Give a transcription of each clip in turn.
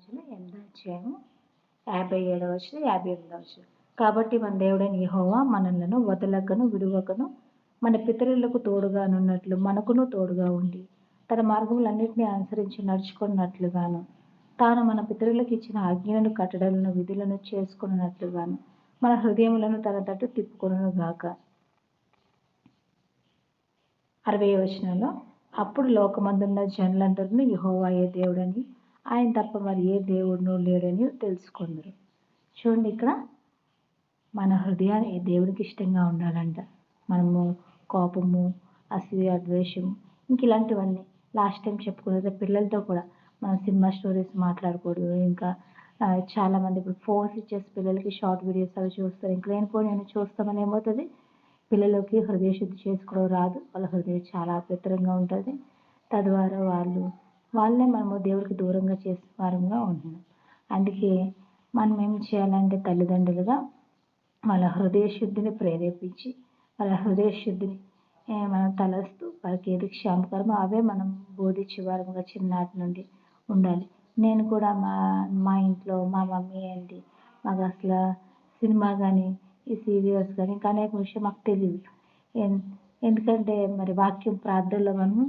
రాజులు 8వ అధ్యాయము 57వ వచనం 58వ వచనం. కాబట్టి మన దేవుడైన యెహోవా మనలను వదలకను విడువకను మన పితరులకు తోడుగానున్నట్లు మనకును తోడుగా ఉండి తన మార్గములన్నిటినీ అనుసరించి నడుచుకున్నట్లుగాను తాను మన పితరులకు ఇచ్చిన ఆజ్ఞలను కట్టడలను విధులను చేసుకున్నట్లుగాను మన హృదయములను తన తట్టు తిప్పుకొనును గాక. 60వ వచనంలో అప్పుడు లోకమందున్న జనులందరూ యెహోవాయే దేవుడని ఆయన తప్ప మరి ఏ దేవుడును లేడని తెలుసుకుందరు. చూడండి, ఇక్కడ మన హృదయాన్ని దేవుడికి ఇష్టంగా ఉండాలంట. మనము కోపము, అసూయ, ద్వేషం ఇంక ఇలాంటివన్నీ లాస్ట్ టైం చెప్పుకున్నది. పిల్లలతో కూడా మనం సినిమా స్టోరీస్ మాట్లాడకూడదు. ఇంకా చాలామంది ఇప్పుడు ఫోన్స్ ఇచ్చేసి పిల్లలకి షార్ట్ వీడియోస్ అవి చూస్తారు. ఇంక లేనిపోని చూస్తామని ఏమవుతుంది, పిల్లలకి హృదయ శుద్ధి చేసుకోవడం రాదు. వాళ్ళ హృదయం చాలా అపవిత్రంగా ఉంటుంది. తద్వారా వాళ్ళనే మనము దేవుడికి దూరంగా చేసే వారంగా ఉంటున్నాం. అందుకే మనం ఏం చేయాలంటే తల్లిదండ్రులుగా వాళ్ళ హృదయ శుద్ధిని ప్రేరేపించి వాళ్ళ హృదయ శుద్ధిని మనం తలస్తూ వాళ్ళకి ఏది క్షేమకరమో అవే మనం బోధించే వారముగా చిన్ననాటి నుండి ఉండాలి. నేను కూడా మా ఇంట్లో మా మమ్మీ ఏంటి మాకు అసలు సినిమా కానీ ఈ సీరియల్స్ కానీ ఇంకా అనేక విషయం మాకు తెలియదు. ఎందుకంటే మరి వాక్యం ప్రార్థనలో మనము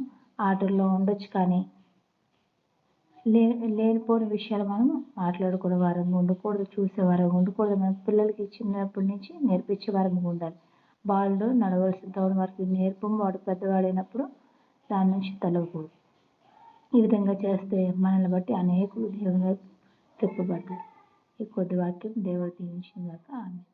ఆటల్లో ఉండొచ్చు, కానీ లేనిపోని విషయాలు మనం మాట్లాడుకునే వారంగా ఉండకూడదు, చూసే వారంగా ఉండకూడదు. మన పిల్లలకి చిన్నప్పటి నుంచి నేర్పించే వారంగా ఉండాలి. వాళ్ళు నడవలసిన తోడు వారికి నేర్పము, వాడు పెద్దవాడైనప్పుడు దాని నుంచి తొలగకూడదు. ఈ విధంగా చేస్తే మనల్ని బట్టి అనేకులు దేవుని వైపు తిప్పబడ్డారు. ఈ కొద్ది వాక్యం దేవుడు దీవించిన గాక. ఆమేన్.